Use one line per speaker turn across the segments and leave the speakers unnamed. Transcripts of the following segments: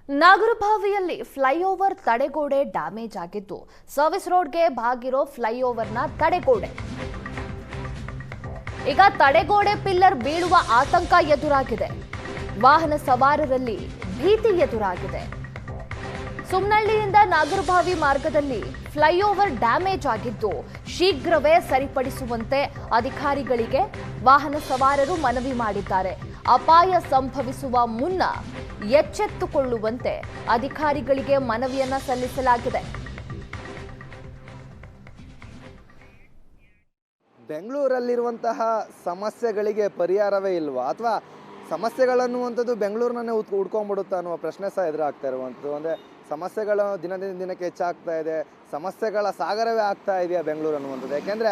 ನಾಗರಭಾವಿಯಲ್ಲಿ flyover ತಡೆಗೋಡೆ damage ಆಗಿದ್ದು service ರೋಡ್ಗೆ ಬಾಗಿರೋ ಫ್ಲೈಓವರ್ನ ತಡೆಗೋಡೆ ಈಗ ತಡೆಗೋಡೆ ಪಿಲ್ಲರ್ ಬೀಳುವ ಆತಂಕ ಎದುರಾಗಿದೆ. ವಾಹನ ಸವಾರರಲ್ಲಿ ಭೀತಿ ಎದುರಾಗಿದೆ. ಸುಮ್ನಹಳ್ಳಿಯಿಂದ ನಾಗರಭಾವಿ ಮಾರ್ಗದಲ್ಲಿ ಫ್ಲೈಓವರ್ ಡ್ಯಾಮೇಜ್ ಆಗಿದ್ದು ಶೀಘ್ರವೇ ಸರಿಪಡಿಸುವಂತೆ ಅಧಿಕಾರಿಗಳಿಗೆ ವಾಹನ ಸವಾರರು ಮನವಿ ಮಾಡಿದ್ದಾರೆ. ಅಪಾಯ ಸಂಭವಿಸುವ ಮುನ್ನ ಎಚ್ಚೆತ್ತುಕೊಳ್ಳುವಂತೆ ಅಧಿಕಾರಿಗಳಿಗೆ ಮನವಿಯನ್ನ ಸಲ್ಲಿಸಲಾಗಿದೆ.
ಬೆಂಗಳೂರಲ್ಲಿರುವಂತಹ ಸಮಸ್ಯೆಗಳಿಗೆ ಪರಿಹಾರವೇ ಇಲ್ವಾ, ಅಥವಾ ಸಮಸ್ಯೆಗಳನ್ನುವಂಥದ್ದು ಬೆಂಗಳೂರಿನನ್ನೇ ಹುಡ್ಕೊಂಡ್ಬಿಡುತ್ತಾ ಅನ್ನುವ ಪ್ರಶ್ನೆ ಸಹ ಎದುರಾಗ್ತಾ ಇರುವಂಥದ್ದು. ಅಂದರೆ ಸಮಸ್ಯೆಗಳು ದಿನದಿಂದ ದಿನಕ್ಕೆ ಹೆಚ್ಚಾಗ್ತಾ ಇದೆ, ಸಮಸ್ಯೆಗಳ ಸಾಗರವೇ ಆಗ್ತಾ ಇದೆಯಾ ಬೆಂಗಳೂರು ಅನ್ನುವಂಥದ್ದು. ಯಾಕೆಂದರೆ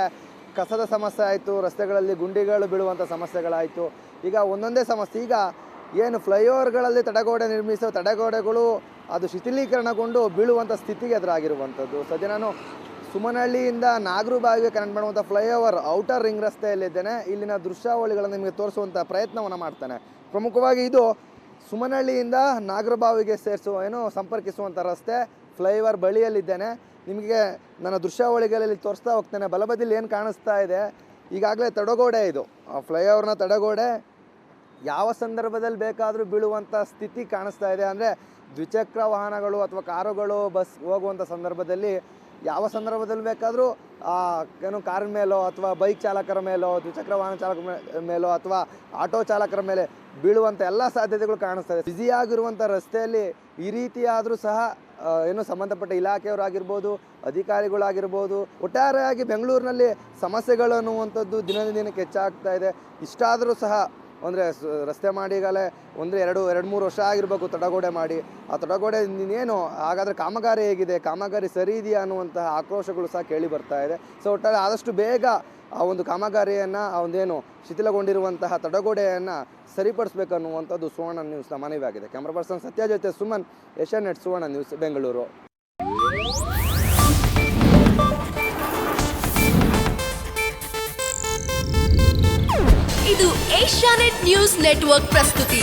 ಕಸದ ಸಮಸ್ಯೆ ಆಯಿತು, ರಸ್ತೆಗಳಲ್ಲಿ ಗುಂಡಿಗಳು ಬೀಳುವಂಥ ಸಮಸ್ಯೆಗಳಾಯಿತು. ಈಗ ಒಂದೊಂದೇ ಸಮಸ್ಯೆ. ಈಗ ಏನು ಫ್ಲೈಓವರ್ಗಳಲ್ಲಿ ತಡೆಗೋಡೆ ನಿರ್ಮಿಸೋ ತಡೆಗೋಡೆಗಳು ಅದು ಶಿಥಿಲೀಕರಣಗೊಂಡು ಬೀಳುವಂಥ ಸ್ಥಿತಿಗೆ ಎದುರಾಗಿರುವಂಥದ್ದು. ಸದ್ಯ ನಾನು ಸುಮನಹಳ್ಳಿಯಿಂದ ನಾಗರಭಾವಿಗೆ ಕನೆಕ್ಟ್ ಮಾಡುವಂಥ ಫ್ಲೈಓವರ್ ಔಟರ್ ರಿಂಗ್ ರಸ್ತೆಯಲ್ಲಿದ್ದೇನೆ. ಇಲ್ಲಿನ ದೃಶ್ಯಾವಳಿಗಳನ್ನು ನಿಮಗೆ ತೋರಿಸುವಂಥ ಪ್ರಯತ್ನವನ್ನು ಮಾಡ್ತಾನೆ. ಪ್ರಮುಖವಾಗಿ ಇದು ಸುಮನಹಳ್ಳಿಯಿಂದ ನಾಗರಭಾವಿಗೆ ಸಂಪರ್ಕಿಸುವಂಥ ರಸ್ತೆ ಫ್ಲೈಓವರ್ ಬಳಿಯಲ್ಲಿದ್ದೇನೆ. ನಿಮಗೆ ನನ್ನ ದೃಶ್ಯಾವಳಿಗಳಲ್ಲಿ ತೋರಿಸ್ತಾ ಹೋಗ್ತೇನೆ. ಬಲಬದಿಯಲ್ಲಿ ಏನು ಕಾಣಿಸ್ತಾ ಇದೆ, ಈಗಾಗಲೇ ತಡೆಗೋಡೆ ಇದು ಫ್ಲೈಓವರ್ನ ತಡೆಗೋಡೆ ಯಾವ ಸಂದರ್ಭದಲ್ಲಿ ಬೇಕಾದರೂ ಬೀಳುವಂಥ ಸ್ಥಿತಿ ಕಾಣಿಸ್ತಾ ಇದೆ. ಅಂದರೆ ದ್ವಿಚಕ್ರ ವಾಹನಗಳು ಅಥವಾ ಕಾರುಗಳು ಬಸ್ ಹೋಗುವಂಥ ಸಂದರ್ಭದಲ್ಲಿ ಯಾವ ಸಂದರ್ಭದಲ್ಲಿ ಬೇಕಾದರೂ ಕಾರಿನ ಮೇಲೋ ಅಥವಾ ಬೈಕ್ ಚಾಲಕರ ಮೇಲೋ ದ್ವಿಚಕ್ರ ವಾಹನ ಚಾಲಕರ ಮೇಲೋ ಅಥವಾ ಆಟೋ ಚಾಲಕರ ಮೇಲೆ ಬೀಳುವಂಥ ಎಲ್ಲ ಸಾಧ್ಯತೆಗಳು ಕಾಣಿಸ್ತಾ ಇದೆ. ಬ್ಯುಸಿಯಾಗಿರುವಂಥ ರಸ್ತೆಯಲ್ಲಿ ಈ ರೀತಿಯಾದರೂ ಸಹ ಸಂಬಂಧಪಟ್ಟ ಇಲಾಖೆಯವರಾಗಿರ್ಬೋದು, ಅಧಿಕಾರಿಗಳಾಗಿರ್ಬೋದು, ಒಟ್ಟಾರೆಯಾಗಿ ಬೆಂಗಳೂರಿನಲ್ಲಿ ಸಮಸ್ಯೆಗಳು ಅನ್ನುವಂಥದ್ದು ದಿನದಿಂದ ದಿನಕ್ಕೆ ಹೆಚ್ಚಾಗ್ತಾ ಇದೆ. ಇಷ್ಟಾದರೂ ಸಹ ಅಂದರೆ ರಸ್ತೆ ಮಾಡಿ ಈಗಲೇ ಎರಡು ಮೂರು ವರ್ಷ ಆಗಿರಬೇಕು ತಡೆಗೋಡೆ ಮಾಡಿ. ಆ ತಡೆಗೋಡೆ ಇನ್ನೇನು ಹಾಗಾದರೆ ಕಾಮಗಾರಿ ಹೇಗಿದೆ, ಕಾಮಗಾರಿ ಸರಿ ಇದೆಯಾ ಅನ್ನುವಂತಹ ಆಕ್ರೋಶಗಳು ಸಹ ಕೇಳಿ ಬರ್ತಾ ಇದೆ. ಸೊ ಒಟ್ಟಾರೆ ಆದಷ್ಟು ಬೇಗ ಆ ಒಂದು ಕಾಮಗಾರಿಯನ್ನು ಆ ಒಂದೇನು ಶಿಥಿಲಗೊಂಡಿರುವಂತಹ ತಡೆಗೋಡೆಯನ್ನು ಸರಿಪಡಿಸಬೇಕನ್ನುವಂಥದ್ದು ಸುವರ್ಣ ನ್ಯೂಸ್ನ ಮನವಿ ಆಗಿದೆ. ಕ್ಯಾಮ್ರಾ ಪರ್ಸನ್ ಸತ್ಯ ಜೊತೆ ಸುಮನ್, ಏಷ್ಯಾನೆಟ್ ಸುವರ್ಣ ನ್ಯೂಸ್, ಬೆಂಗಳೂರು.
ಇದು ಏಷ್ಯಾನೆಟ್ ನ್ಯೂಸ್ ನೆಟ್ವರ್ಕ್ ಪ್ರಸ್ತುತಿ.